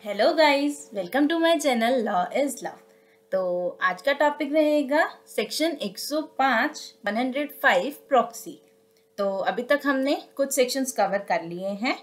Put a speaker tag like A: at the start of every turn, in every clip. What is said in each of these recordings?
A: Hello guys, welcome to my channel law is love. तो आज का टॉपिक रहेगा सेक्शन 105 105 प्रॉक्सी। तो अभी तक हमने कुछ सेक्शंस कवर कर लिए हैं।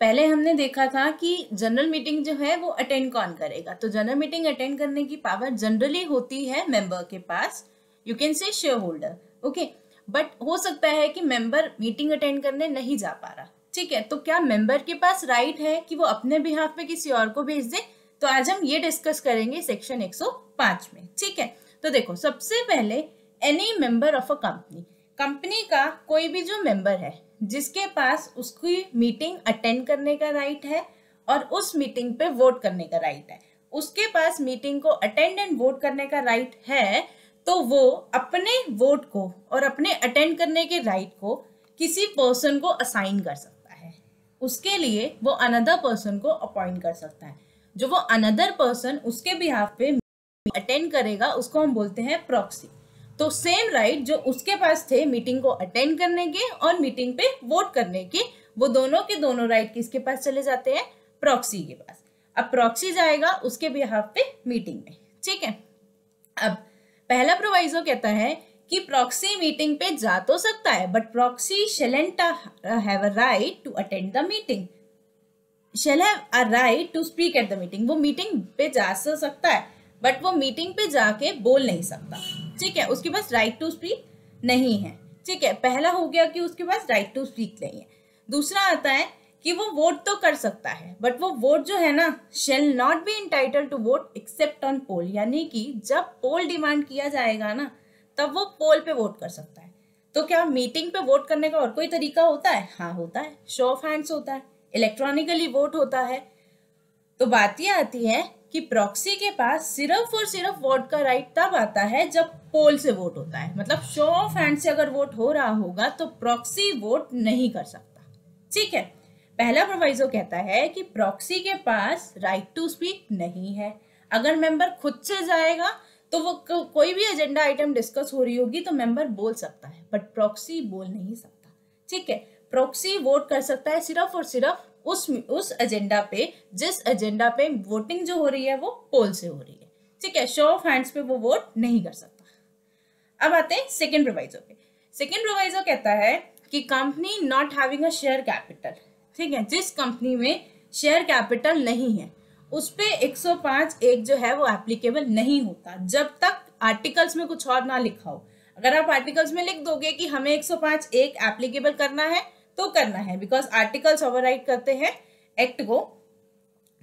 A: पहले हमने देखा था कि जनरल मीटिंग जो है वो अटेंड कौन करेगा। तो जनरल मीटिंग अटेंड करने की पावर जनरली होती है मेंबर के पास, you can say share holder, okay. But हो सकता है कि मेंबर मीटिंग अटेंड करने नहीं जा पा रहा, ठीक है। तो क्या मेंबर के पास राइट है कि वो अपने बिहाफ पे किसी और को भेज दे? तो आज हम ये डिस्कस करेंगे सेक्शन 105 में, ठीक है। तो देखो, सबसे पहले any member of a company, company का कोई भी जो मेंबर है जिसके पास उसकी मीटिंग अटेंड करने का राइट है और उस मीटिंग पे वोट करने का राइट है, उसके पास मीटिंग को अटेंड एंड वोट करने का राइट है, तो वो अपने वोट को और अपने अटेंड करने के राइट को किसी पर्सन को असाइन कर सकता है। उसके लिए वो अनदर पर्सन को अपॉइंट कर सकता है। जो वो अनदर पर्सन उसके बिहाफ पे अटेंड करेगा उसको हम बोलते हैं प्रॉक्सी। तो सेम राइट जो उसके पास थे मीटिंग को अटेंड करने के और मीटिंग पे वोट करने के, वो दोनों के दोनों राइट किसके पास चले जाते हैं? प्रॉक्सी के पास। अब प्रॉक्सी जाएगा उसके बिहाफ पे मीटिंग में, ठीक है। अब पहला प्रोवाइजो कहता है कि प्रॉक्सी मीटिंग पे जा तो सकता है, but proxy shalln't have a right to attend the meeting, shall have a right to speak at the meeting। वो मीटिंग पे जा सकता है बट वो मीटिंग पे जाके बोल नहीं सकता, ठीक है। उसके पास राइट टू स्पीक नहीं है, ठीक है। पहला हो गया कि उसके पास राइट टू स्पीक नहीं है। दूसरा आता है कि वो वोट तो कर सकता है बट वो वोट जो है ना, shall not be entitled to vote except on poll, यानी कि जब पोल डिमांड किया जाएगा ना तब वो पोल पे वोट कर सकता है। तो क्या मीटिंग पे वोट करने का और कोई तरीका होता है? हाँ होता है, शो ऑफ हैंड्स होता है, इलेक्ट्रॉनिकली वोट होता है। तो बात ये आती है कि प्रॉक्सी के पास सिर्फ और सिर्फ वोट का राइट तब आता है जब पोल से वोट होता है। मतलब शो ऑफ हैंड से अगर वोट हो रहा होगा तो प्रॉक्सी वोट नहीं कर सकता, ठीक है। पहला प्रोवाइजो कहता है कि प्रॉक्सी के पास राइट टू स्पीक नहीं है। अगर मेंबर खुद से जाएगा तो वो कोई भी एजेंडा आइटम डिस्कस हो रही होगी तो मेंबर बोल सकता है, बट प्रॉक्सी बोल नहीं सकता, ठीक है। प्रॉक्सी वोट कर सकता है सिर्फ और सिर्फ उस एजेंडा पे जिस एजेंडा पे वोटिंग जो हो रही है वो पोल से हो रही है, ठीक है। शो ऑफ हैंड्स पे वो वोट नहीं कर सकता। अब आते हैं सेकेंड प्रोवाइजो पे। सेकेंड प्रोवाइजो कहता है कि company not having a share capital, ठीक है। जिस कंपनी में शेयर कैपिटल नहीं है उस पे 105(1) जो है वो एप्लीकेबल नहीं होता जब तक आर्टिकल्स में कुछ और ना लिखा हो। अगर आप आर्टिकल्स में लिख दोगे कि हमें 105(1) एप्लीकेबल करना है तो करना है, बिकॉज आर्टिकल्स ओवरराइड करते हैं एक्ट को,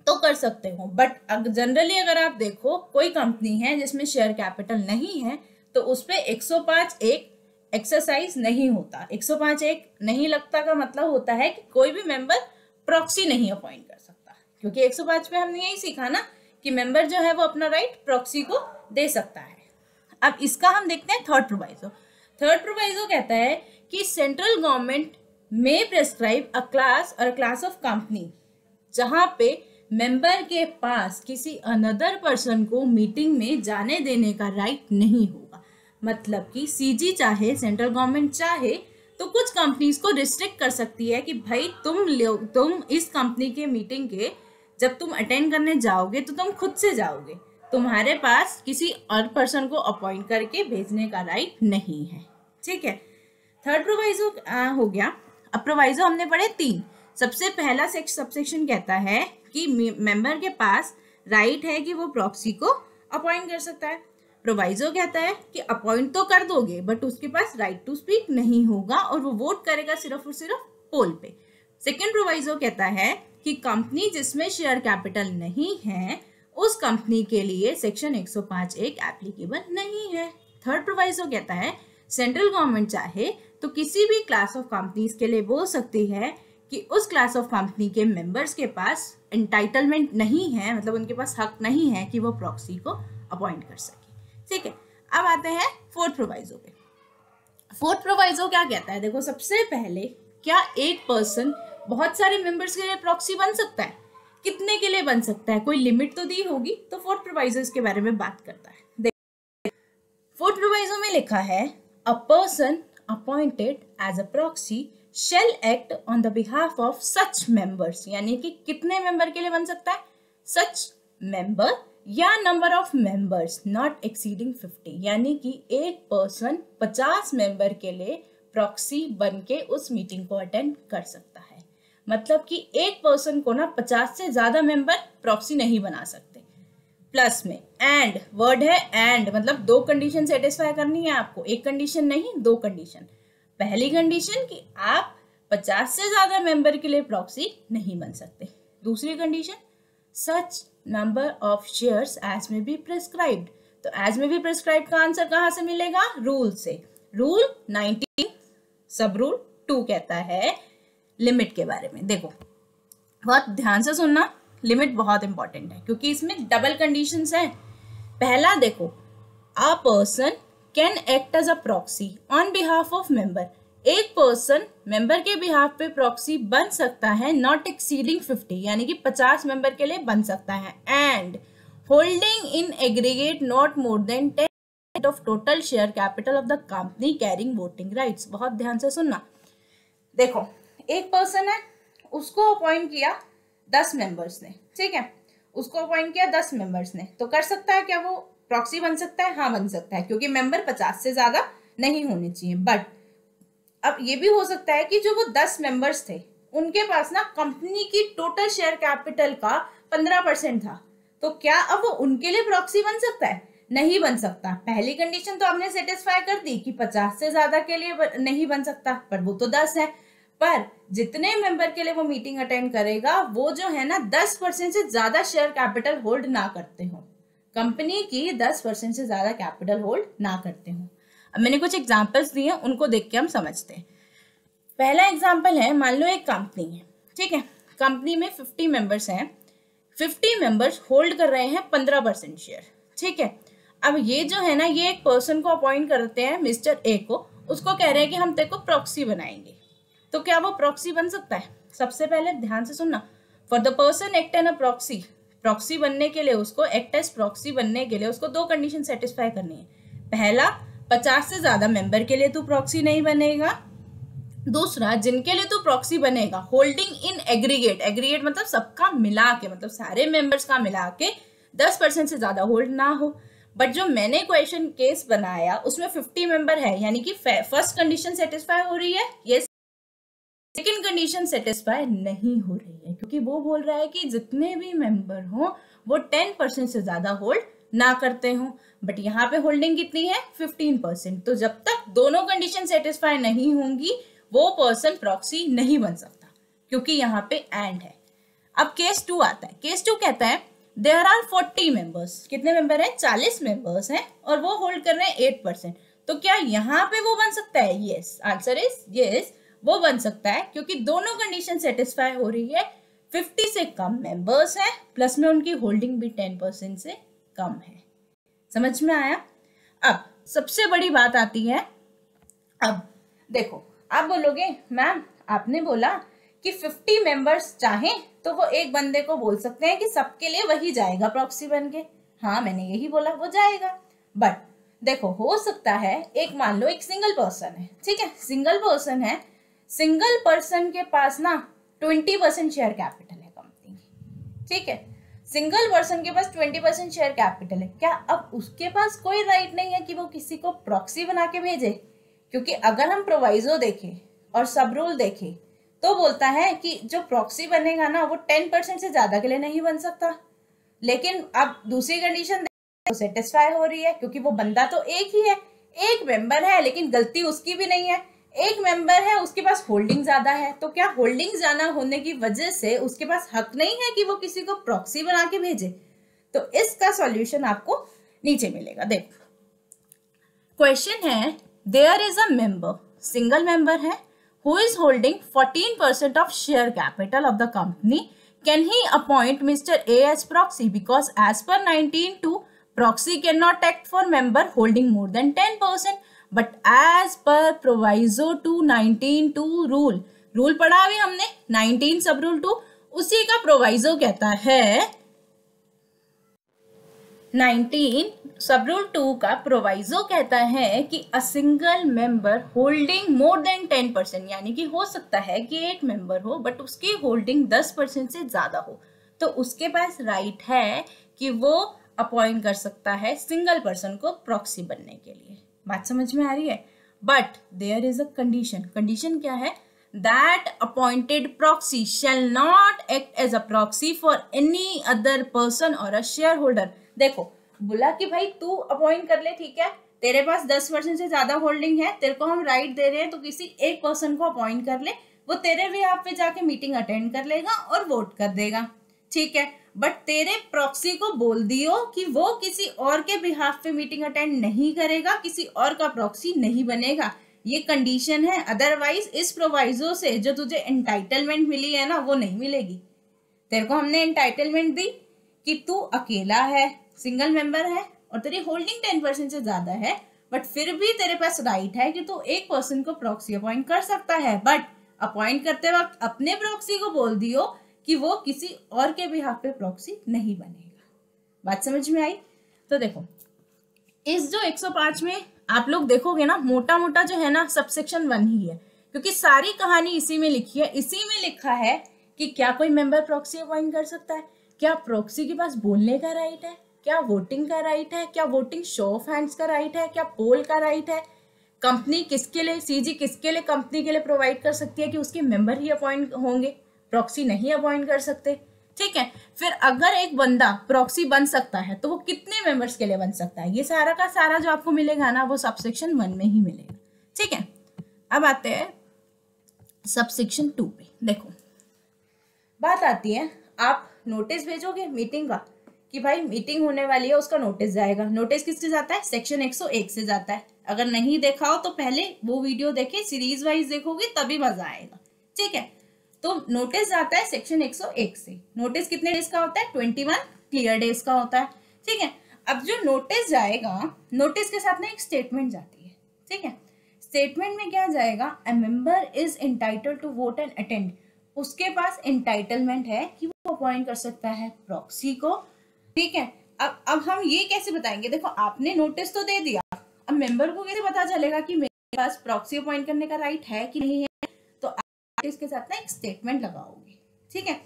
A: तो कर सकते हो। बट जनरली अगर आप देखो कोई कंपनी है जिसमें शेयर कैपिटल नहीं है तो उस पर 105(1) एक्सरसाइज नहीं होता। 105(1) नहीं लगता का मतलब होता है कि कोई भी मेंबर प्रॉक्सी नहीं अपॉइंट कर सकता, क्योंकि 105 में हमने यही सीखा ना कि मेंबर जो है वो अपना राइट प्रॉक्सी को दे सकता है। अब इसका हम देखते हैं थर्ड प्रोवाइजो। थर्ड प्रोवाइजो कहता है कि सेंट्रल गवर्नमेंट में प्रेस्क्राइब अ क्लास और क्लास ऑफ कंपनी जहां पे मेंबर के पास किसी अनदर पर्सन को मीटिंग में जाने देने का राइट नहीं होगा। मतलब कि सीजी चाहे, सेंट्रल गवर्नमेंट चाहे तो कुछ कंपनीज को रिस्ट्रिक्ट कर सकती है कि भाई तुम इस कंपनी के मीटिंग के जब तुम अटेंड करने जाओगे तो तुम खुद से जाओगे, तुम्हारे पास किसी और पर्सन को अपॉइंट करके भेजने का राइट नहीं है, ठीक है। थर्ड प्रोवाइजो हो गया। अब प्रोवाइजो हमने पढ़े 3। सबसे पहला सबसेक्शन कहता है कि मेंबर के पास राइट है कि वो प्रॉक्सी को अपॉइंट कर सकता है। प्रोवाइजो कहता है कि अपॉइंट तो कर दोगे बट उसके पास राइट टू स्पीक नहीं होगा और वो वोट करेगा सिर्फ और सिर्फ पोल पे। सेकेंड प्रोवाइजो कहता है कि कंपनी जिसमें शेयर कैपिटल नहीं है उस कंपनी के लिए सेक्शन 105(1) एप्लीकेबल नहीं है। थर्ड प्रोवाइजो कहता है सेंट्रल गवर्नमेंट चाहे तो किसी भी क्लास ऑफ कंपनीज के लिए बोल सकती है कि उस क्लास ऑफ कंपनी के मेंबर्स के पास एंटाइटलमेंट नहीं है, मतलब उनके पास हक नहीं है कि वो प्रॉक्सी को अपॉइंट कर सके, ठीक है। अब आते हैं फोर्थ प्रोवाइजो पे। फोर्थ प्रोवाइजो क्या कहता है? देखो, सबसे पहले क्या एक पर्सन बहुत सारे मेंबर्स के लिए प्रॉक्सी बन सकता है? कितने के लिए बन सकता है? कोई लिमिट तो दी होगी। तो फोर्थ प्रोवाइजो इसके बारे में बात करता है। फोर्थ प्रोवाइजो में लिखा है a person appointed as a proxy shall act on the behalf of such members, यानी कि कितने मेंबर के लिए बन सकता है? सच मेंबर या number of members not exceeding 50, यानी कि एक पर्सन 50 मेंबर के लिए प्रॉक्सी बन के उस मीटिंग को अटेंड कर सकता है। मतलब कि एक पर्सन को ना 50 से ज्यादा मेंबर प्रॉक्सी नहीं बना सकते। प्लस में एंड वर्ड है, एंड मतलब दो कंडीशन सेटिस्फाई करनी है आपको, एक कंडीशन नहीं, दो कंडीशन। पहली कंडीशन कि आप 50 से ज्यादा मेंबर के लिए प्रॉक्सी नहीं बन सकते। दूसरी condition such number of shares as may be prescribed. तो एज में बी प्रिस्क्राइब्ड का आंसर कहां से मिलेगा? रूल से। रूल 19 सब रूल 2 कहता है लिमिट के बारे में। देखो बहुत ध्यान से सुनना, लिमिट बहुत इंपॉर्टेंट है क्योंकि इसमें डबल कंडीशंस हैं। पहला देखो, a person can act as a proxy on behalf of member. एक पर्सन मेंबर के बिहाफ पे प्रॉक्सी बन सकता है नॉट एक्सीडिंग 50, यानी कि 50 मेंबर के लिए बन सकता है। And holding in aggregate not more than 10% of total share capital of the company carrying voting rights. बहुत ध्यान से सुनना। देखो एक पर्सन है, उसको अपॉइंट किया 10 मेंबर्स ने, ठीक है, उसको अपॉइंट किया 10 मेंबर्स ने, तो कर सकता है क्या वो प्रॉक्सी बन सकता है? हाँ बन सकता है, क्योंकि मेंबर 50 से ज्यादा नहीं होने चाहिए। बट अब ये भी हो सकता है कि जो वो 10 मेंबर्स थे उनके पास ना कंपनी की टोटल शेयर कैपिटल का 15% था, तो क्या अब वो उनके लिए प्रॉक्सी बन सकता है? नहीं बन सकता। पहली कंडीशन तो आपने सेटिस्फाई कर दी कि 50 से ज्यादा के लिए नहीं बन सकता, पर वो तो 10 है। पर जितने मेंबर के लिए वो मीटिंग अटेंड करेगा वो जो है ना 10% से ज्यादा शेयर कैपिटल होल्ड ना करते हो, कंपनी की 10% से ज्यादा कैपिटल होल्ड ना करते हो। अब मैंने कुछ एग्जांपल्स दिए, उनको देख के हम समझते हैं। पहला एग्जांपल है, मान लो एक कंपनी है, ठीक है, कंपनी में 50 मेंबर्स हैं, 50 मेंबर्स होल्ड कर रहे हैं 15% शेयर, ठीक है। अब ये जो है ना, ये एक पर्सन को अपॉइंट करते हैं मिस्टर ए को, उसको कह रहे हैं कि हम तेरे को प्रॉक्सी बनाएंगे, तो क्या वो प्रॉक्सी बन सकता है? सबसे पहले ध्यान से सुनना, for the person act an a proxy, proxy बनने के लिए उसको, एक्ट एज प्रॉक्सी बनने के लिए उसको दो कंडीशन सेटिस्फाई करनी है। पहला, 50 से ज्यादा मेंबर के लिए तू प्रॉक्सी नहीं बनेगा। दूसरा, जिनके लिए तू प्रॉक्सी बनेगा होल्डिंग इन एग्रीगेट, एग्रीगेट मतलब सबका मिला के, मतलब सारे मेंबर्स का मिला के 10% से ज्यादा होल्ड ना हो। बट जो मैंने क्वेश्चन केस बनाया उसमें 50 मेंबर है, यानी कि फर्स्ट कंडीशन सेटिस्फाई हो रही है, ये सेकेंड कंडीशन सेटिस्फाई नहीं हो रही है, क्योंकि वो बोल रहा है कि जितने भी मेंबर हो वो 10% से ज्यादा होल्ड ना करते हो। बट यहाँ पे होल्डिंग कितनी है? 15%। तो जब तक दोनों कंडीशन सेटिस्फाई नहीं होंगी वो पर्सन प्रॉक्सी नहीं बन सकता, क्योंकि यहाँ पे एंड है। अब केस 2 आता है। केस 2 कहता है देयर आर 40 मेंबर्स। कितने मेंबर हैं? 40 मेंबर्स हैं और वो होल्ड कर रहे हैं 8%। तो क्या यहाँ पे वो बन सकता है? यस, आंसर इज यस, वो बन सकता है, क्योंकि दोनों कंडीशन सेटिस्फाई हो रही है। 50 से कम मेंबर्स हैं, प्लस में उनकी होल्डिंग भी 10% से कम है। समझ में आया? अब सबसे बड़ी बात आती है, अब देखो आप बोलोगे मैम आपने बोला कि 50 मेंबर्स चाहें तो वो एक बंदे को बोल सकते हैं कि सबके लिए वही जाएगा प्रॉक्सी बन के। हाँ मैंने यही बोला, वो जाएगा। बट देखो हो सकता है एक, मान लो एक सिंगल पर्सन है, ठीक है, सिंगल पर्सन है, सिंगल पर्सन के पास ना 20% शेयर कैपिटल है कंपनी की, ठीक है, सिंगल पर्सन के पास 20% शेयर कैपिटल है। क्या अब उसके पास कोई राइट नहीं है कि वो किसी को प्रॉक्सी बना के भेजे? क्योंकि अगर हम प्रोवाइजो देखें और सब रूल देखें तो बोलता है कि जो प्रॉक्सी बनेगा ना वो 10% से ज्यादा के लिए नहीं बन सकता। लेकिन अब दूसरी कंडीशन सेटिस्फाई हो रही है, क्योंकि वो बंदा तो एक ही है, एक मेंबर है, लेकिन गलती उसकी भी नहीं है, एक मेंबर है उसके पास होल्डिंग ज्यादा है, तो क्या होल्डिंग ज्यादा होने की वजह से उसके पास हक नहीं है कि वो किसी को प्रॉक्सी बना के भेजे? तो इसका सॉल्यूशन आपको नीचे मिलेगा। देखो क्वेश्चन है, there is a member, single member है, who is holding 14% of share capital of the company, can he appoint mister A as proxy because as per 19(2) proxy cannot act for member holding more than 10%, but as per proviso to 19(2) rule पढ़ा अभी हमने 19 सब rule 2, उसी का proviso कहता है, 19 सब rule 2 का प्रोवाइजो कहता है कि a single member holding more than 10%, यानी कि हो सकता है कि एक मेंबर हो बट उसकी होल्डिंग 10% से ज्यादा हो, तो उसके पास राइट है कि वो अपॉइंट कर सकता है सिंगल पर्सन को प्रॉक्सी बनने के लिए। बात समझ में आ रही है? But there is a condition. Condition क्या है? That appointed proxy shall not act as a proxy for any other person और अ शेयर होल्डर। देखो, बोला कि भाई तू अपॉइंट कर ले, ठीक है, तेरे पास 10% से ज्यादा होल्डिंग है, तेरे को हम राइट दे रहे हैं, तो किसी एक पर्सन को अपॉइंट कर ले, वो तेरे बिहाफ पे जाके मीटिंग अटेंड कर लेगा और वोट कर देगा, ठीक है। बट तेरे प्रॉक्सी को बोल दियो कि वो किसी और के बिहाफ पे मीटिंग अटेंड नहीं करेगा, किसी और का प्रॉक्सी नहीं बनेगा। ये कंडीशन है, अदरवाइज इस प्रोवाइजो से जो तुझे एंटाइटलमेंट मिली है ना, वो नहीं मिलेगी। तेरे को हमने एंटाइटलमेंट दी कि तू अकेला है, सिंगल मेंबर है और तेरी होल्डिंग 10% से ज्यादा है, बट फिर भी तेरे पास राइट है कि तू एक पर्सन को प्रॉक्सी अपॉइंट कर सकता है। बट अपॉइंट करते वक्त अपने प्रॉक्सी को बोल दियो कि वो किसी और के बिहाफ पे प्रॉक्सी नहीं बनेगा। बात समझ में आई? तो देखो, इस जो 105 में आप लोग देखोगे ना, मोटा मोटा जो है ना सबसेक्शन 1 ही है, क्योंकि सारी कहानी इसी में लिखी है। इसी में लिखा है कि क्या कोई मेंबर प्रॉक्सी अपॉइंट कर सकता है, क्या प्रॉक्सी के पास बोलने का राइट है, क्या वोटिंग का राइट है, क्या वोटिंग शो ऑफ हैंड्स का राइट है, क्या पोल का राइट है, कंपनी किसके लिए, सीजी किसके लिए कंपनी के लिए प्रोवाइड कर सकती है कि उसके मेंबर ही अपॉइंट होंगे, प्रॉक्सी नहीं अपॉइंट कर सकते, ठीक है। फिर अगर एक बंदा प्रॉक्सी बन सकता है तो वो कितने मेंबर्स के लिए बन सकता है, ये सारा का सारा जो आपको मिलेगा ना, वो सबसेक्शन 1 में ही मिलेगा, ठीक है। अब आते हैं सबसेक्शन 2 पे। देखो, बात आती है, आप नोटिस भेजोगे मीटिंग का कि भाई मीटिंग होने वाली है, उसका नोटिस जाएगा। नोटिस किससे जाता है? सेक्शन 101 से जाता है। अगर नहीं देखा हो तो पहले वो वीडियो देखे, सीरीज वाइज देखोगे तभी मजा आएगा, ठीक है। तो नोटिस जाता है सेक्शन 101 से। नोटिस कितने डेज का होता है? 21 क्लियर डेज का होता है, ठीक है। अब जो नोटिस जाएगा, नोटिस के साथ ना एक स्टेटमेंट जाती है, ठीक है। स्टेटमेंट में क्या जाएगा? A member is entitled to vote and attend. उसके पास एंटाइटलमेंट है कि वो अपॉइंट कर सकता है प्रॉक्सी को, ठीक है। अब हम ये कैसे बताएंगे? देखो, आपने नोटिस तो दे दिया, अब मेंबर को कैसे पता चलेगा कि मेरे पास प्रॉक्सी अपॉइंट करने का राइट है कि नहीं है? तो आप इसके साथ ना एक स्टेटमेंट लगाओगे, ठीक है,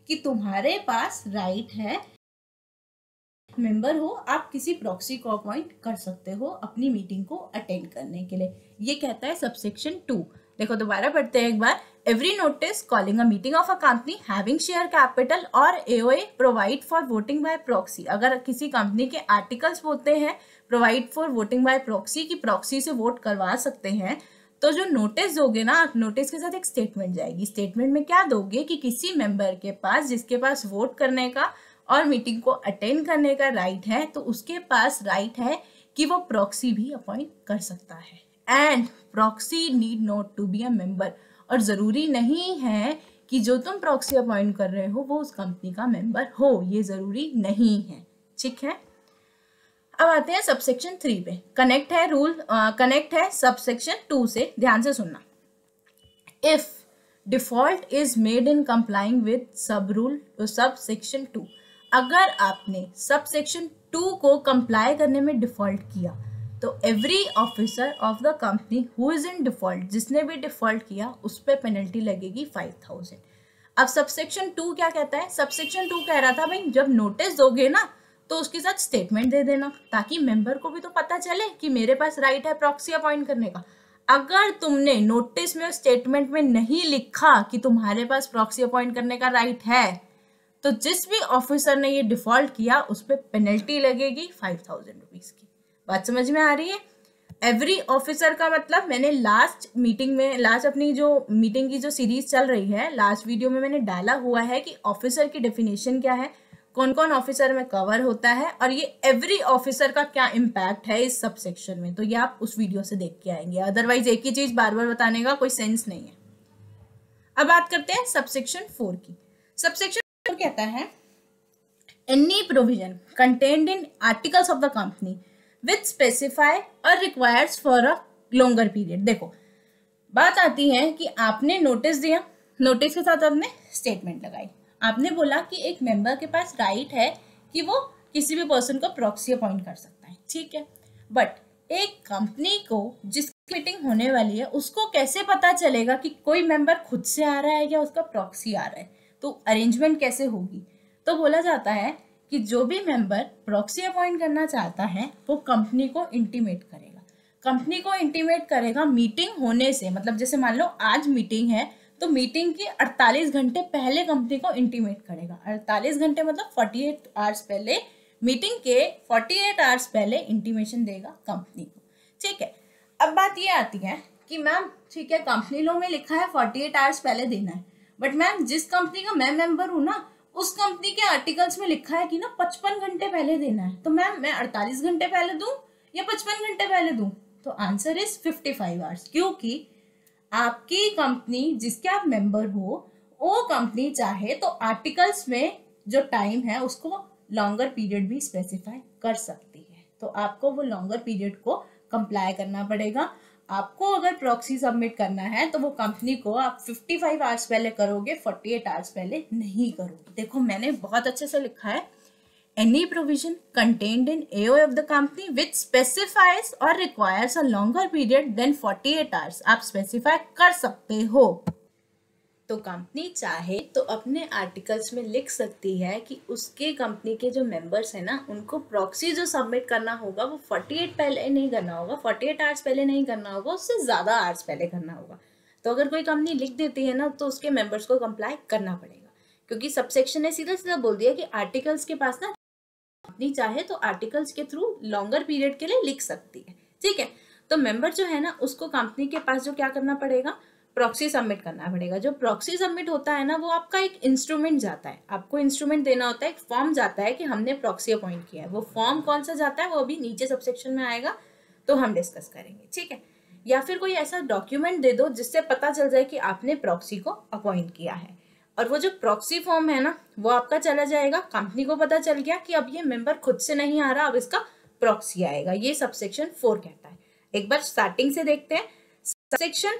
A: कि तुम्हारे पास राइट है, मेंबर हो, आप किसी प्रॉक्सी को अपॉइंट कर सकते हो अपनी मीटिंग को अटेंड करने के लिए। ये कहता है सबसेक्शन 2। देखो, दोबारा पढ़ते हैं एक बार। Every notice calling a meeting of a company having share capital और AOA provide for voting by proxy. अगर किसी कंपनी के आर्टिकल्स होते हैं provide for voting by proxy, की प्रॉक्सी से वोट करवा सकते हैं, तो जो नोटिस दोगे ना, नोटिस के साथ एक स्टेटमेंट जाएगी। स्टेटमेंट में क्या दोगे कि किसी मेंबर के पास, जिसके पास वोट करने का और मीटिंग को अटेंड करने का राइट है, तो उसके पास राइट है कि वो प्रॉक्सी भी अपॉइंट कर सकता है। And proxy need not to be a member. और जरूरी नहीं है कि जो तुम प्रॉक्सी अपॉइंट कर रहे हो वो उस कंपनी का मेंबर हो, ये जरूरी नहीं है, ठीक है। अब आते हैं सबसेक्शन 3 पे। कनेक्ट है रूल, कनेक्ट है सबसेक्शन 2 से, ध्यान से सुनना। If default is made in complying with सब रूल सबसेक्शन 2, अगर आपने सबसेक्शन 2 को कंप्लाई करने में डिफॉल्ट किया, तो every officer of the company who is in default, जिसने भी डिफॉल्ट किया, उस पर पेनल्टी लगेगी 5000। अब सबसेक्शन 2 क्या कहता है? सबसेक्शन 2 कह रहा था भाई, जब नोटिस दोगे ना तो उसके साथ स्टेटमेंट दे देना, ताकि मेंबर को भी तो पता चले कि मेरे पास राइट है प्रॉक्सी अपॉइंट करने का। अगर तुमने नोटिस में, स्टेटमेंट में नहीं लिखा कि तुम्हारे पास प्रॉक्सी अपॉइंट करने का राइट है, तो जिस भी ऑफिसर ने ये डिफॉल्ट किया उस पर पेनल्टी लगेगी 5000 रुपीज की। बात समझ में आ रही है? एवरी ऑफिसर का मतलब, मैंने लास्ट मीटिंग में, लास्ट अपनी जो मीटिंग की जो सीरीज चल रही है, लास्ट वीडियो में मैंने डाला हुआ है कि ऑफिसर की डेफिनेशन क्या है, कौन कौन ऑफिसर में कवर होता है, और ये एवरी ऑफिसर का क्या इम्पैक्ट है इस सबसेक्शन में। तो ये आप उस वीडियो से देख के आएंगे, अदरवाइज एक ही चीज बार बार बताने का कोई सेंस नहीं है। अब बात करते हैं सबसेक्शन 4 की। सबसेक्शन 4 कहता है, any provision contained in articles of the company which specify or requires for a longer period. देखो, बात आती है कि आपने नोटिस दिया, नोटिस के साथ आपने स्टेटमेंट लगाई, आपने बोला कि एक मेंबर के पास राइट है कि वो किसी भी पर्सन को प्रॉक्सी अपॉइंट कर सकता है, ठीक है। बट एक कंपनी को जिसकी मीटिंग होने वाली है, उसको कैसे पता चलेगा कि कोई मेंबर खुद से आ रहा है या उसका प्रॉक्सी आ रहा है? तो अरेंजमेंट कैसे होगी? तो बोला जाता है कि जो भी मेंबर प्रॉक्सी अपॉइंट करना चाहता है वो कंपनी को इंटीमेट करेगा। कंपनी को इंटीमेट करेगा मीटिंग होने से, मतलब जैसे मान लो आज मीटिंग है तो मीटिंग के 48 घंटे पहले कंपनी को इंटीमेट करेगा। 48 घंटे मतलब 48 आवर्स पहले, मीटिंग के 48 आवर्स पहले इंटीमेशन देगा कंपनी को। ठीक है, अब बात ये आती है कि मैम ठीक है कंपनी लॉ में लिखा है 48 आवर्स पहले देना है, बट मैम जिस कंपनी का मैं मेंबर हूँ ना उस कंपनी के आर्टिकल्स में लिखा है कि ना 55 घंटे पहले देना है, तो मैम मैं 48 घंटे पहले दूं या 55 घंटे पहले दूं? तो आंसर इज 55 आवर्स, क्योंकि आपकी कंपनी जिसके आप मेंबर हो वो कंपनी चाहे तो आर्टिकल्स में जो टाइम है उसको लॉन्गर पीरियड भी स्पेसिफाई कर सकती है। तो आपको वो लॉन्गर पीरियड को कंप्लाई करना पड़ेगा। आपको अगर प्रॉक्सी सबमिट करना है तो वो कंपनी को आप 55 आवर्स पहले करोगे, 48 आवर्स पहले नहीं करोगे। देखो मैंने बहुत अच्छे से लिखा है, any provision contained in AOA of the company which specifies or requires a longer period than 48 hours आप स्पेसिफाई कर सकते हो। तो कंपनी चाहे तो अपने आर्टिकल्स में लिख सकती है कि उसके कंपनी के जो मेंबर्स हैं ना उनको प्रॉक्सी जो सबमिट करना होगा वो 48 पहले नहीं करना होगा, 48 आवर्स पहले नहीं करना होगा, उससे ज़्यादा आवर्स पहले करना होगा। तो अगर कोई कंपनी लिख देती है ना तो उसके मेंबर्स को कंप्लाई करना पड़ेगा, क्योंकि सबसेक्शन ने सीधा सीधा बोल दिया कि आर्टिकल्स के पास ना कंपनी चाहे तो आर्टिकल्स के थ्रू लॉन्गर पीरियड के लिए लिख सकती है। ठीक है, तो मेंबर जो है ना उसको कंपनी के पास जो क्या करना पड़ेगा, प्रॉक्सी सबमिट करना पड़ेगा। जो प्रॉक्सी सबमिट होता है ना वो आपका एक इंस्ट्रूमेंट जाता है, आपको इंस्ट्रूमेंट देना होता है, एक फॉर्म जाता है कि हमने प्रॉक्सी अपॉइंट किया है। वो फॉर्म कौन सा जाता है वो अभी नीचे सबसेक्शन में आएगा तो हम डिस्कस करेंगे। ठीक है, या फिर कोई ऐसा डॉक्यूमेंट दे दो जिससे पता चल जाए कि आपने प्रॉक्सी को अपॉइंट किया है, और वो जो प्रॉक्सी फॉर्म है ना वो आपका चला जाएगा, कंपनी को पता चल गया कि अब ये मेंबर खुद से नहीं आ रहा, अब इसका प्रॉक्सी आएगा। ये सबसेक्शन 4 कहता है। एक बार स्टार्टिंग से देखते हैं। सबसेक्शन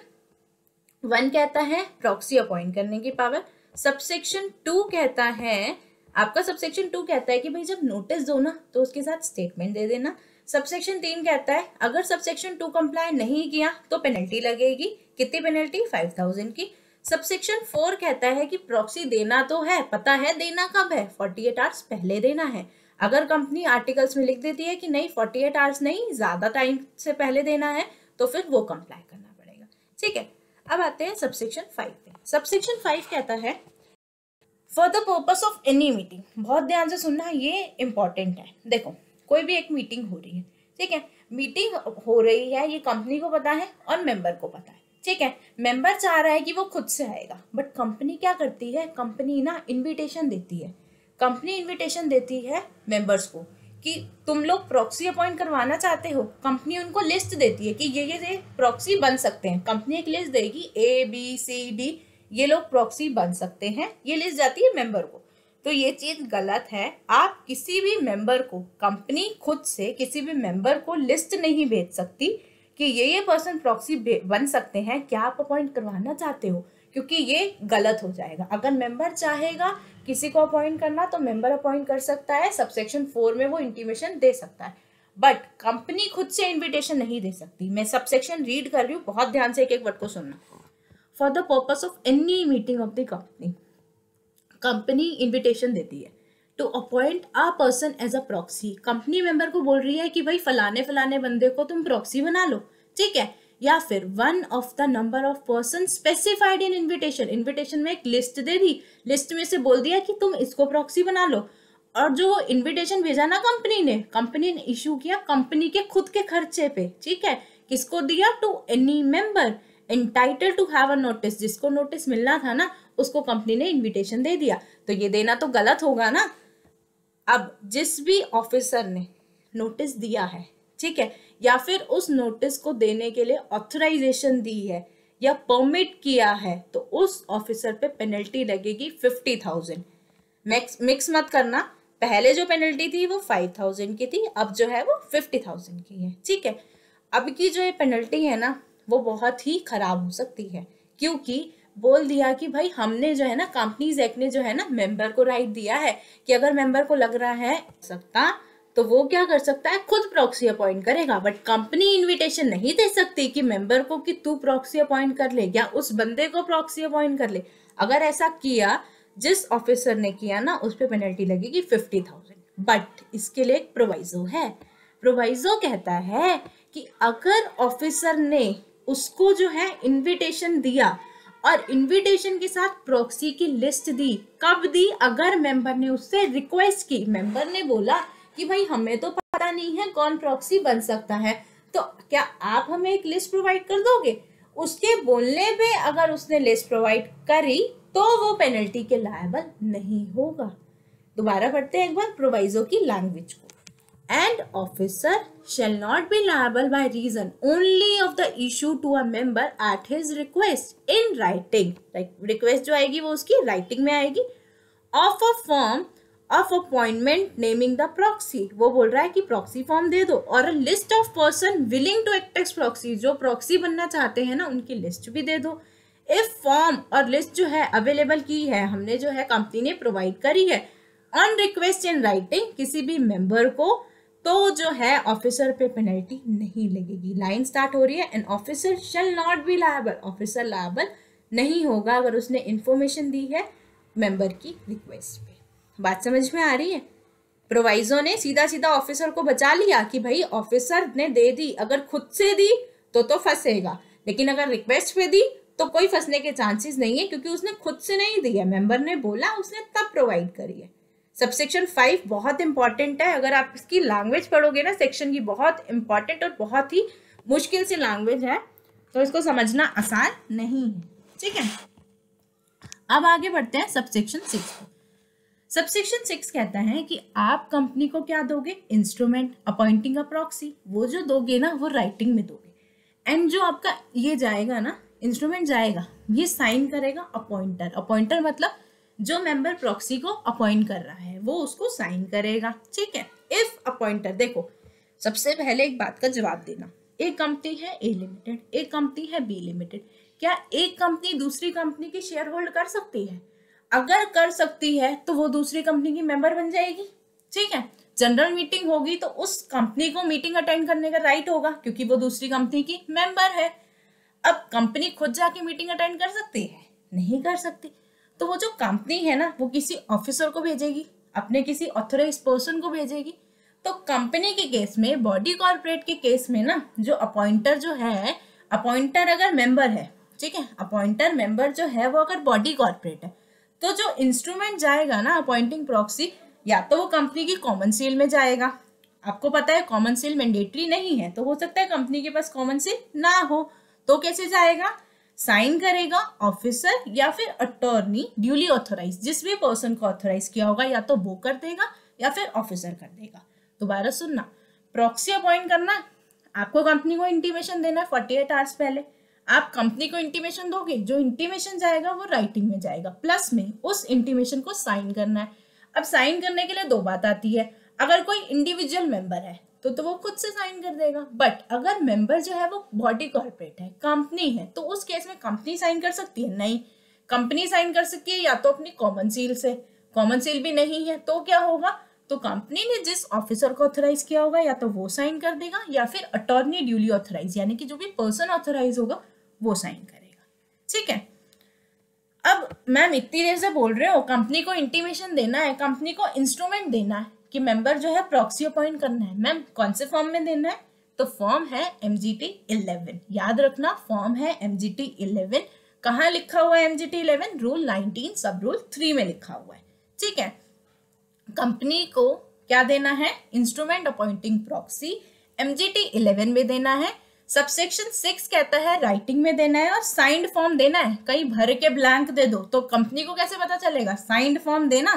A: 1 कहता है प्रॉक्सी अपॉइंट करने की पावर। सबसेक्शन 2 कहता है, आपका सबसेक्शन 2 कहता है कि भाई जब नोटिस दो ना तो उसके साथ स्टेटमेंट दे देना। सबसेक्शन 3 कहता है अगर सबसेक्शन 2 कंप्लाई नहीं किया तो पेनल्टी लगेगी। कितनी पेनल्टी? 5000 की। सबसेक्शन 4 कहता है कि प्रॉक्सी देना तो है, पता है देना कब है, 48 आवर्स पहले देना है। अगर कंपनी आर्टिकल्स में लिख देती है कि नहीं 48 आवर्स नहीं ज्यादा टाइम से पहले देना है तो फिर वो कंप्लाई करना पड़ेगा। ठीक है, अब आते हैं सबसेक्शन 5 पे। सबसेक्शन 5 कहता है for the purpose of any meeting, बहुत ध्यान से सुनना, ये इंपॉर्टेंट है। देखो कोई भी एक मीटिंग हो रही है, ठीक है, मीटिंग हो रही है, ये कंपनी को पता है और मेंबर को पता है। ठीक है, मेंबर चाह रहा है कि वो खुद से आएगा, बट कंपनी क्या करती है, कंपनी ना इनविटेशन देती है। कंपनी इनविटेशन देती है मेंबर्स को कि तुम लोग प्रॉक्सी अपॉइंट करवाना चाहते हो। कंपनी उनको लिस्ट देती है कि ये प्रॉक्सी बन सकते हैं। कंपनी एक लिस्ट देगी ABCD, ये लोग प्रॉक्सी बन सकते हैं, ये लिस्ट जाती है मेंबर को। तो ये चीज गलत है। आप किसी भी मेंबर को, कंपनी खुद से किसी भी मेंबर को लिस्ट नहीं भेज सकती कि ये पर्सन प्रॉक्सी बन सकते हैं, क्या आप अपॉइंट करवाना चाहते हो, क्योंकि ये गलत हो जाएगा। अगर मेंबर चाहेगा किसी को अपॉइंट करना तो मेंबर अपॉइंट कर सकता है, सबसेक्शन 4 में वो इंटीमेशन दे सकता है, बट कंपनी खुद से इन्विटेशन नहीं दे सकती। मैं सबसेक्शन रीड कर रही हूँ, बहुत ध्यान से एक एक वर्ड को सुनना। For the purpose of any meeting of the company, company invitation देती है to appoint a person as a proxy. Company member को बोल रही है कि भाई फलाने फलाने बंदे को तुम प्रॉक्सी बना लो। ठीक है, या फिर one of the number of person specified in invitation, invitation में एक लिस्ट दे दी, लिस्ट में से बोल दिया कि तुम इसको प्रॉक्सी बना लो, और जो इन्विटेशन भेजा ना कंपनी ने इशू किया कंपनी के खुद के खर्चे पे। ठीक है, किसको दिया? To any member entitle to have a notice, जिसको नोटिस मिलना था ना उसको कंपनी ने इन्विटेशन दे दिया, तो ये देना तो गलत होगा ना। अब जिस भी ऑफिसर ने नोटिस दिया है, ठीक है, या फिर उस नोटिस को देने के लिए ऑथराइजेशन दी है या परमिट किया है, तो उस ऑफिसर पे पेनल्टी लगेगी 50,000। मिक्स मत करना, पहले जो पेनल्टी थी वो 5,000 की थी, अब जो है वो 50,000 की है। ठीक है, अब की जो ये पेनल्टी है ना वो बहुत ही खराब हो सकती है, क्योंकि बोल दिया कि भाई हमने जो है ना, कंपनीज एक्ट ने जो है ना मेंबर को राइट दिया है कि अगर मेंबर को लग रहा है सकता तो वो क्या कर सकता है, खुद प्रॉक्सी अपॉइंट करेगा, बट कंपनी इनविटेशन नहीं दे सकती कि मेंबर को कि तू प्रॉक्सी अपॉइंट कर ले या उस बंदे को प्रॉक्सी अपॉइंट कर ले। अगर ऐसा किया, जिस ऑफिसर ने किया ना उस पर पेनल्टी लगेगी 50,000। बट इसके लिए एक प्रोवाइजो है। प्रोवाइजो कहता है कि अगर ऑफिसर ने उसको जो है इनविटेशन दिया और इनविटेशन के साथ प्रॉक्सी की लिस्ट दी, कब दी? अगर मेंबर ने उससे रिक्वेस्ट की, मेंबर ने बोला कि भाई हमें तो पता नहीं है कौन प्रॉक्सी बन सकता है, तो क्या आप हमें एक लिस्ट प्रोवाइड कर दोगे? उसके बोलने पे अगर उसने लिस्ट प्रोवाइड करी तो वो पेनल्टी के लायबल नहीं होगा। दोबारा पढ़ते हैं एक बार प्रोवाइजो की लैंग्वेज को। And officer shall not be liable by reason only of the issue to a member at his request in writing. Request जो आएगी वो उसकी राइटिंग में आएगी। Of a form of appointment naming the proxy, वो बोल रहा है कि प्रॉक्सी फॉर्म दे दो, और a list of person willing to act as proxy, जो प्रॉक्सी बनना चाहते हैं ना उनकी लिस्ट भी दे दो। इफ फॉर्म और लिस्ट जो है अवेलेबल की है, हमने जो है कंपनी ने प्रोवाइड करी है ऑन रिक्वेस्ट इन राइटिंग किसी भी मेंबर को, तो जो है ऑफिसर पे पेनल्टी नहीं लगेगी। लाइन स्टार्ट हो रही है, an officer shall not be liable, officer liable नहीं होगा अगर उसने इंफॉर्मेशन दी है मेंबर की रिक्वेस्ट पे। बात समझ में आ रही है? प्रोवाइजो ने सीधा सीधा ऑफिसर को बचा लिया कि भाई ऑफिसर ने दे दी, अगर खुद से दी तो फंसेगा, लेकिन अगर रिक्वेस्ट पे दी तो कोई फंसने के चांसेस नहीं है, क्योंकि उसने खुद से नहीं दी है, मेंबर ने बोला, उसने तब प्रोवाइड करी है। सबसेक्शन 5 बहुत इंपॉर्टेंट है। अगर आप इसकी लैंग्वेज पढ़ोगे ना सेक्शन की, बहुत इंपॉर्टेंट और बहुत ही मुश्किल सी लैंग्वेज है, तो इसको समझना आसान नहीं है। ठीक है, अब आगे बढ़ते हैं सबसेक्शन 6 को। सबसेक्शन 6 कहता है कि आप कंपनी को क्या दोगे? Instrument appointing a proxy. वो जो दोगे ना वो राइटिंग में दोगे। एंड जो आपका ये जाएगा ना, इंस्ट्रूमेंट जाएगा, ये साइन करेगा अपॉइंटर। अपॉइंटर मतलब जो मेंबर प्रॉक्सी को अपॉइंट कर रहा है वो उसको साइन करेगा। ठीक है, इफ अपॉइंटर, देखो सबसे पहले एक बात का जवाब देना। एक कंपनी है ए लिमिटेड, एक कंपनी है बी लिमिटेड। क्या एक कंपनी दूसरी कंपनी की शेयर होल्ड कर सकती है? अगर कर सकती है तो वो दूसरी कंपनी की मेंबर बन जाएगी। ठीक है, जनरल मीटिंग होगी तो उस कंपनी को मीटिंग अटेंड करने का राइट होगा, क्योंकि वो दूसरी कंपनी की मेंबर है। अब कंपनी खुद जाके मीटिंग अटेंड कर सकती है? नहीं कर सकती। तो वो जो कंपनी है ना वो किसी ऑफिसर को भेजेगी, अपने किसी ऑथराइज्ड पर्सन को भेजेगी। तो कंपनी के केस में, बॉडी कॉर्पोरेट के केस में ना, जो अपॉइंटर जो है, अपॉइंटर अगर मेंबर है, ठीक है, अपॉइंटर मेंबर जो है वो अगर बॉडी कॉर्पोरेट है, तो जो इंस्ट्रूमेंट जाएगा ना अपॉइंटिंग प्रॉक्सी, या तो वो कंपनी की कॉमन सील में जाएगा। आपको पता है कॉमन सील मैंडेटरी नहीं है, तो हो सकता है कंपनी के पास कॉमन सील ना हो, तो कैसे जाएगा? साइन करेगा ऑफिसर या फिर अटॉर्नी ड्यूली ऑथराइज, जिस भी पर्सन को ऑथराइज किया होगा, या तो वो कर देगा या फिर ऑफिसर कर देगा। दोबारा सुनना, प्रॉक्सी अपॉइंट करना, आपको कंपनी को इंटीमेशन देना है 48 आवर्स पहले। आप कंपनी को इंटीमेशन दोगे, जो इंटीमेशन जाएगा वो राइटिंग में जाएगा, प्लस में उस इंटीमेशन को साइन करना है। अब साइन करने के लिए दो बात आती है। अगर कोई इंडिविजुअल मेंबर है तो वो खुद से साइन कर देगा, बट अगर मेंबर जो है वो बॉडी कॉर्पोरेट है, कंपनी है, तो उस केस में कंपनी साइन कर सकती है? नहीं, कंपनी साइन कर सकती है या तो अपनी कॉमन सील से, कॉमन सील भी नहीं है तो क्या होगा? तो कंपनी ने जिस ऑफिसर को ऑथराइज किया होगा या तो वो साइन कर देगा, या फिर अटॉर्नी ड्यूली ऑथराइज, यानी कि जो भी पर्सन ऑथराइज होगा वो साइन करेगा। ठीक है, अब मैम इतनी देर से बोल रहे हो कंपनी को इंटीमेशन देना है, कंपनी को इंस्ट्रूमेंट देना है कि मेंबर जो है प्रॉक्सी अपॉइंट करना है। मैम कौन से फॉर्म में देना है? तो फॉर्म है MGT 11। याद रखना, फॉर्म है MGT 11। कहाँ लिखा हुआ है MGT 11? रूल 19 सब रूल 3 में लिखा हुआ है। ठीक है, कंपनी को क्या देना है? इंस्ट्रूमेंट अपॉइंटिंग प्रॉक्सी MGT 11 में देना है। सबसेक्शन 6 कहता है राइटिंग में देना है और साइंड फॉर्म देना है। कहीं भर के ब्लैंक दे दो तो कंपनी को कैसे पता चलेगा? साइंड फॉर्म देना।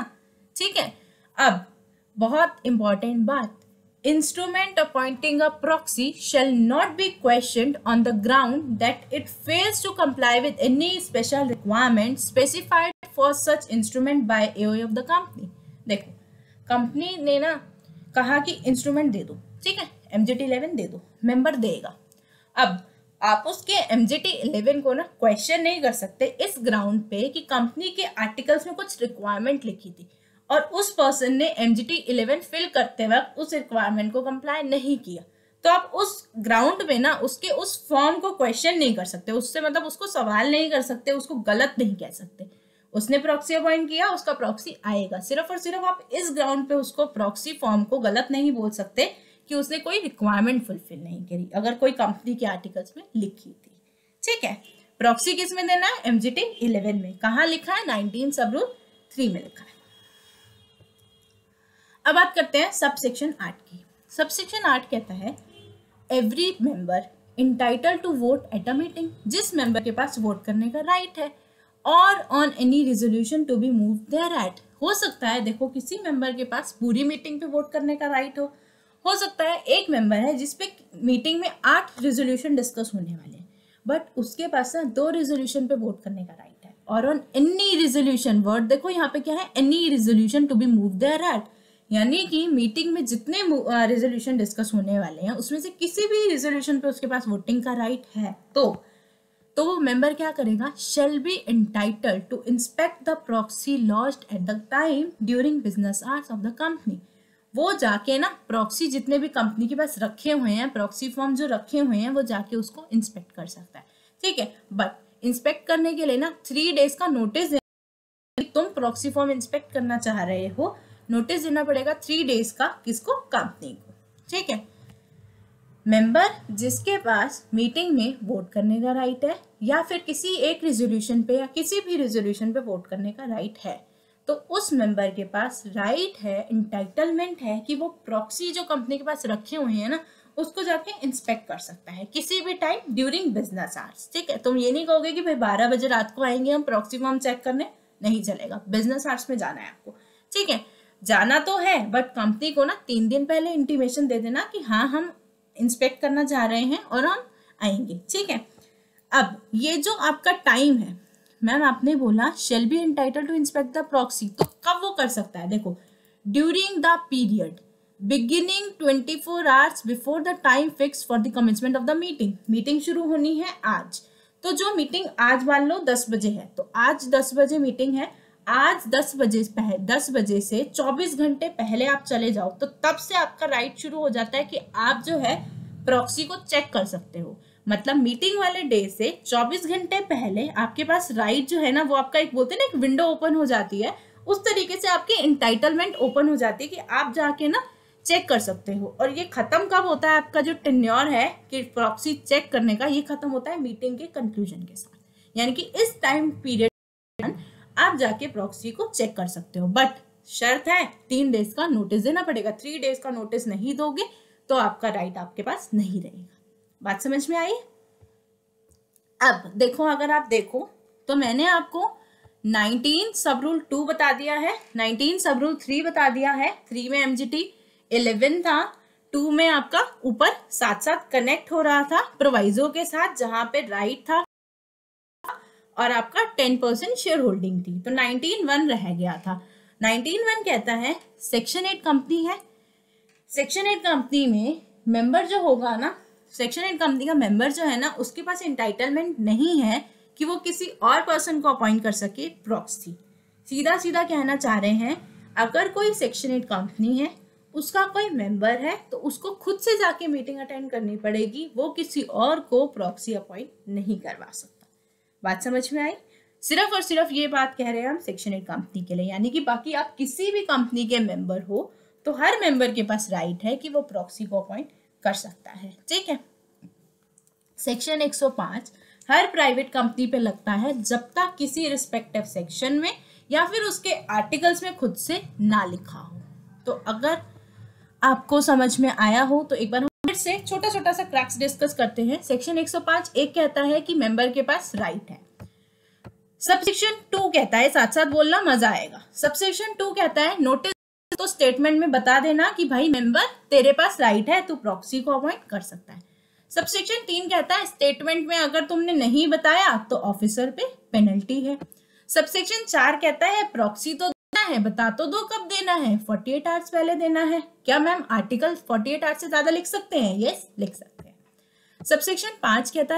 A: ठीक है, अब बहुत इंपॉर्टेंट बात, instrument appointing a proxy shall not be questioned on the ground that it fails to comply with any special requirement specified for such instrument by AOA of the company. देखो, company ने ना कहा कि instrument दे दो, ठीक है, MGT 11 दे दो, member देगा। अब आप उसके MGT 11 को ना क्वेश्चन नहीं कर सकते इस ग्राउंड पे कि कंपनी के आर्टिकल्स में कुछ रिक्वायरमेंट लिखी थी और उस पर्सन ने MGT 11 फिल करते वक्त उस रिक्वायरमेंट को कंप्लाई नहीं किया, तो आप उस ग्राउंड पे ना उसके उस फॉर्म को क्वेश्चन नहीं कर सकते, उससे मतलब उसको सवाल नहीं कर सकते, उसको गलत नहीं कह सकते। उसने प्रॉक्सी अपॉइंट किया, उसका प्रॉक्सी आएगा। सिर्फ और सिर्फ आप इस ग्राउंड पे उसको प्रॉक्सी फॉर्म को गलत नहीं बोल सकते कि उसने कोई रिक्वायरमेंट फुलफिल नहीं करी, अगर कोई कंपनी के आर्टिकल्स में लिखी थी। ठीक है, प्रॉक्सी किस में देना है? एमजीटी 11 में। कहाँ लिखा है? 19 सब रूल 3 में लिखा है। अब बात करते हैं सब सेक्शन 8 की। सब सेक्शन 8 कहता है every member entitled to vote at a meeting, जिस मेंबर के पास वोट करने का राइट है, और on any resolution to be move thereat. हो सकता है देखो किसी मेंबर के पास पूरी मीटिंग पे वोट करने का राइट हो सकता है एक मेंबर है जिसपे मीटिंग में 8 रेजोल्यूशन डिस्कस होने वाले हैं, बट उसके पास ना 2 रेजोल्यूशन पे वोट करने का राइट है। और ऑन एनी रेजोल्यूशन, वर्ड देखो यहाँ पे क्या है, any resolution to be move thereat, यानी कि मीटिंग में जितने रेजोल्यूशन डिस्कस होने वाले हैं उसमें से किसी भी रेजोल्यूशन पे उसके पास वोटिंग का राइट है, तो वो मेंबर क्या करेगा? Shall be entitled to inspect the proxy lodged at the time during business hours of the company. वो जाके ना प्रॉक्सी जितने भी कंपनी के पास रखे हुए हैं, प्रॉक्सी फॉर्म जो रखे हुए हैं, वो जाके उसको इंस्पेक्ट कर सकता है। ठीक है, बट इंस्पेक्ट करने के लिए ना 3 डेज का नोटिस, तुम प्रॉक्सी फॉर्म इंस्पेक्ट करना चाह रहे हो, नोटिस देना पड़ेगा 3 डेज का। किसको? कंपनी को। ठीक है, मेंबर जिसके पास मीटिंग में वोट करने का राइट है या फिर किसी एक रेजोल्यूशन पे या किसी भी रेजोल्यूशन पे वोट करने का राइट है, तो उस मेंबर के पास राइट है, इंटाइटलमेंट है कि वो प्रॉक्सी जो कंपनी के पास रखे हुए हैं ना, उसको जाके इंस्पेक्ट कर सकता है किसी भी टाइम ड्यूरिंग बिजनेस आवर्स। ठीक है, तुम ये नहीं कहोगे कि भाई 12 बजे रात को आएंगे हम प्रॉक्सी फॉर्म चेक करने, नहीं चलेगा, बिजनेस आवर्स में जाना है आपको। ठीक है, जाना तो है बट कंपनी को ना 3 दिन पहले इंटीमेशन दे देना कि हाँ हम इंस्पेक्ट करना चाह रहे हैं और हम आएंगे। ठीक है, अब ये जो आपका टाइम है, मैम आपने बोला shall be entitled to inspect the proxy, तो कब वो कर सकता है? देखो, during the period beginning 24 hours before the time fix for the commencement of the meeting. Meeting शुरू होनी है आज, तो जो मीटिंग आज मान लो 10 बजे है, तो आज 10 बजे मीटिंग है, आज 10 बजे से 24 घंटे पहले आप चले जाओ, तो तब से आपका राइट शुरू हो जाता है कि आप जो है प्रॉक्सी को चेक कर सकते हो। मतलब मीटिंग वाले डे से 24 घंटे पहले आपके पास राइट जो है ना, वो आपका एक बोलते हैं ना, एक विंडो ओपन हो जाती है, उस तरीके से आपकी एंटाइटलमेंट ओपन हो जाती है कि आप जाके ना चेक कर सकते हो। और ये खत्म कब होता है? आपका जो टेन्योर है कि प्रॉक्सी चेक करने का, ये खत्म होता है मीटिंग के कंक्लूजन के साथ, यानी कि इस टाइम पीरियड आप जाके प्रॉक्सी को चेक कर सकते हो। बट शर्त है 3 डेज का नोटिस देना पड़ेगा। 3 डेज का नोटिस नहीं दोगे तो आपका राइट आपके पास नहीं रहेगा। बात समझ में आई? अब देखो, अगर आप देखो तो मैंने आपको 19 सब रूल 2 बता दिया है, 19 सब रूल 3 बता दिया है। 3 में एमजीटी 11 था, 2 में आपका ऊपर साथ साथ कनेक्ट हो रहा था प्रोवाइजो के साथ, जहां पे राइट था और आपका 10% शेयर होल्डिंग थी, तो 19(1) रह गया था। 19(1) कहता है सेक्शन 8 कंपनी है, सेक्शन 8 कंपनी में मेंबर जो होगा ना, सेक्शन 8 कंपनी का मेंबर जो है ना, उसके पास एंटाइटलमेंट नहीं है कि वो किसी और पर्सन को अपॉइंट कर सके प्रॉक्सी। सीधा सीधा कहना चाह रहे हैं, अगर कोई सेक्शन 8 कंपनी है, उसका कोई मेंबर है, तो उसको खुद से जाके मीटिंग अटेंड करनी पड़ेगी, वो किसी और को प्रॉक्सी अपॉइंट नहीं करवा सकता। बात समझ में आई? सिर्फ और सिर्फ ये बात कह रहे हैं हम सेक्शन 8 कंपनी के लिए, यानी कि बाकी आप किसी भी कंपनी के मेंबर हो तो हर मेंबर के पास राइट है कि वो प्रॉक्सी को अपॉइंट कर सकता है। ठीक है, सेक्शन 105 हर प्राइवेट कंपनी पे लगता है जब तक किसी रिस्पेक्टिव सेक्शन में या फिर उसके आर्टिकल्स में खुद से ना लिखा हो। तो अगर आपको समझ में आया हो तो एक बार फिर से छोटा छोटा सा क्रैक्स डिस्कस करते हैं। सेक्शन 105 एक कहता है कि मेंबर के पास राइट है। सबसेक्शन 2 कहता है, साथ साथ बोलना मजा आएगा, सबसेक्शन 2 कहता है नोटिस तो स्टेटमेंट में बता देना कि भाई मेंबर तेरे पास राइट है, तू प्रॉक्सी को अपॉइंट कर सकता है। सबसेक्शन 3 कहता है स्टेटमेंट में अगर तुमने नहीं बताया तो ऑफिसर पे पेनल्टी है। सबसेक्शन 4 कहता है प्रॉक्सी तो देना है, बता तो दो कब देना है, 48 आवर्स पहले देना है। क्या मैम आर्टिकल 48 आवर्स से ज्यादा लिख सकते हैं? यस, लिख सकते हैं। सबसेक्शन 5 कहता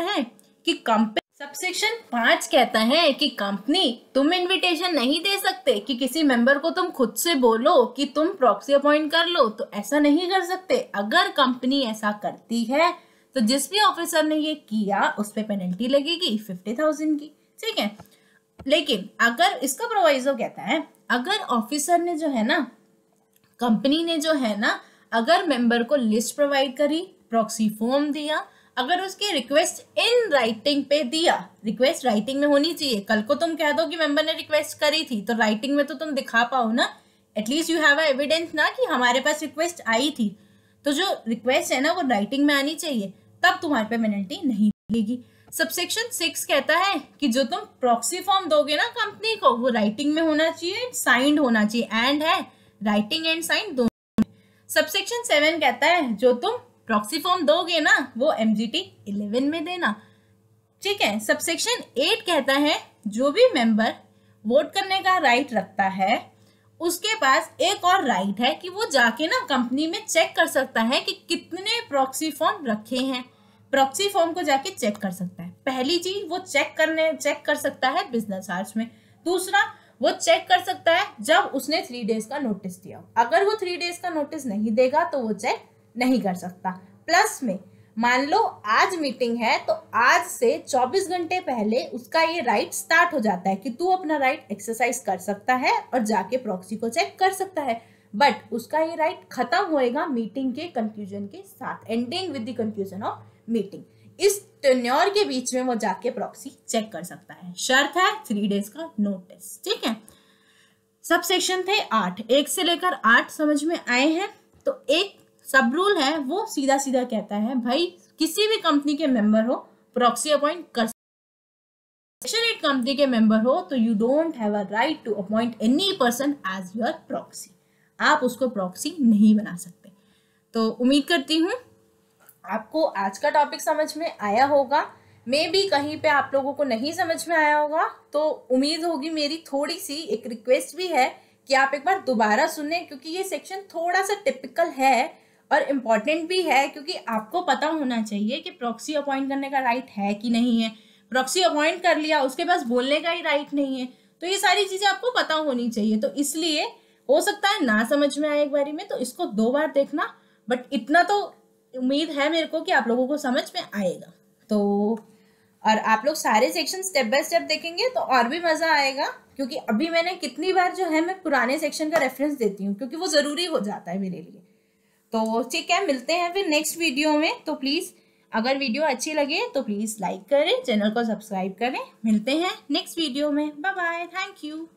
A: है कि कंपनी तुम इनविटेशन नहीं दे सकते कि किसी मेंबर को तुम खुद से बोलो कि तुम प्रॉक्सी अपॉइंट कर लो, तो ऐसा नहीं कर सकते। अगर कंपनी ऐसा करती है तो जिस भी ऑफिसर ने ये किया उस पर पेनल्टी लगेगी 50,000 की। ठीक है, लेकिन अगर इसका प्रोवाइजो कहता है, अगर ऑफिसर ने जो है ना, कंपनी ने जो है ना, अगर मेंबर को लिस्ट प्रोवाइड करी, प्रॉक्सी फॉर्म दिया, अगर उसकी रिक्वेस्ट इन राइटिंग पे दिया, रिक्वेस्ट राइटिंग में होनी चाहिए, कल को तुम कह दो कि मेंबर ने रिक्वेस्ट करी थी तो राइटिंग में तो तुम दिखा पाओ ना, एटलीस्ट यू हैव एविडेंस ना कि हमारे पास रिक्वेस्ट आई थी। तो जो रिक्वेस्ट है ना वो राइटिंग में आनी चाहिए, तब तुम्हारे पे पेनल्टी नहीं मिलेगी। सबसेक्शन 6 कहता है कि जो तुम प्रॉक्सी फॉर्म दोगे ना कंपनी को, वो राइटिंग में होना चाहिए, साइंड होना चाहिए, एंड है राइटिंग एंड साइन दोनों। सबसेक्शन 7 कहता है जो तुम प्रॉक्सी फॉर्म दोगे ना वो MGT 11 में देना, ठीक है। सबसेक्शन 8 कहता है जो भी मेंबर वोट करने का राइट रखता है उसके पास एक और राइट है कि वो जाके ना कंपनी में चेक कर सकता है कि कितने प्रॉक्सी फॉर्म रखे हैं, प्रॉक्सी फॉर्म को जाके चेक कर सकता है। पहली चीज वो चेक कर सकता है बिजनेस आवर्स में। दूसरा वो चेक कर सकता है जब उसने 3 डेज का नोटिस दिया हो। अगर वो 3 डेज का नोटिस नहीं देगा तो वो चेक नहीं कर सकता। प्लस में मान लो आज मीटिंग है तो आज से 24 घंटे पहले उसका ये राइट स्टार्ट हो जाता है कि तू अपना राइट एक्सरसाइज कर सकता है और जाके प्रॉक्सी को चेक कर सकता है, बट उसका ये राइट खत्म होएगा मीटिंग के कंक्लूजन के साथ, ending with the conclusion of meeting. इस टेन्योर के बीच में वो जाके प्रॉक्सी चेक कर सकता है, शर्त है 3 डेज का नोटिस, ठीक है। सब सेक्शन थे 8, 1 से लेकर 8 समझ में आए हैं। तो एक सब रूल है वो सीधा सीधा कहता है भाई किसी भी कंपनी के मेंबर हो प्रॉक्सी अपॉइंट कर, सेक्शन 8 कंपनी के मेंबर हो तो you don't have a right to appoint any person as your proxy, आप उसको प्रॉक्सी नहीं बना सकते। तो उम्मीद करती हूँ आपको आज का टॉपिक समझ में आया होगा। मे बी कहीं पे आप लोगों को नहीं समझ में आया होगा तो उम्मीद होगी, मेरी थोड़ी सी एक रिक्वेस्ट भी है कि आप एक बार दोबारा सुने, क्योंकि ये सेक्शन थोड़ा सा टिपिकल है और इम्पॉर्टेंट भी है, क्योंकि आपको पता होना चाहिए कि प्रॉक्सी अपॉइंट करने का राइट है कि नहीं है। प्रॉक्सी अपॉइंट कर लिया उसके पास बोलने का ही राइट नहीं है, तो ये सारी चीजें आपको पता होनी चाहिए। तो इसलिए हो सकता है ना समझ में आए एक बारी में, तो इसको 2 बार देखना, बट इतना तो उम्मीद है मेरे को कि आप लोगों को समझ में आएगा। तो और आप लोग सारे सेक्शन स्टेप बाय स्टेप देखेंगे तो और भी मजा आएगा, क्योंकि अभी मैंने कितनी बार जो है मैं पुराने सेक्शन का रेफरेंस देती हूँ क्योंकि वो जरूरी हो जाता है मेरे लिए। तो ठीक है, मिलते हैं फिर नेक्स्ट वीडियो में। तो प्लीज़ अगर वीडियो अच्छी लगे तो प्लीज़ लाइक करें, चैनल को सब्सक्राइब करें। मिलते हैं नेक्स्ट वीडियो में, बाय बाय, थैंक यू।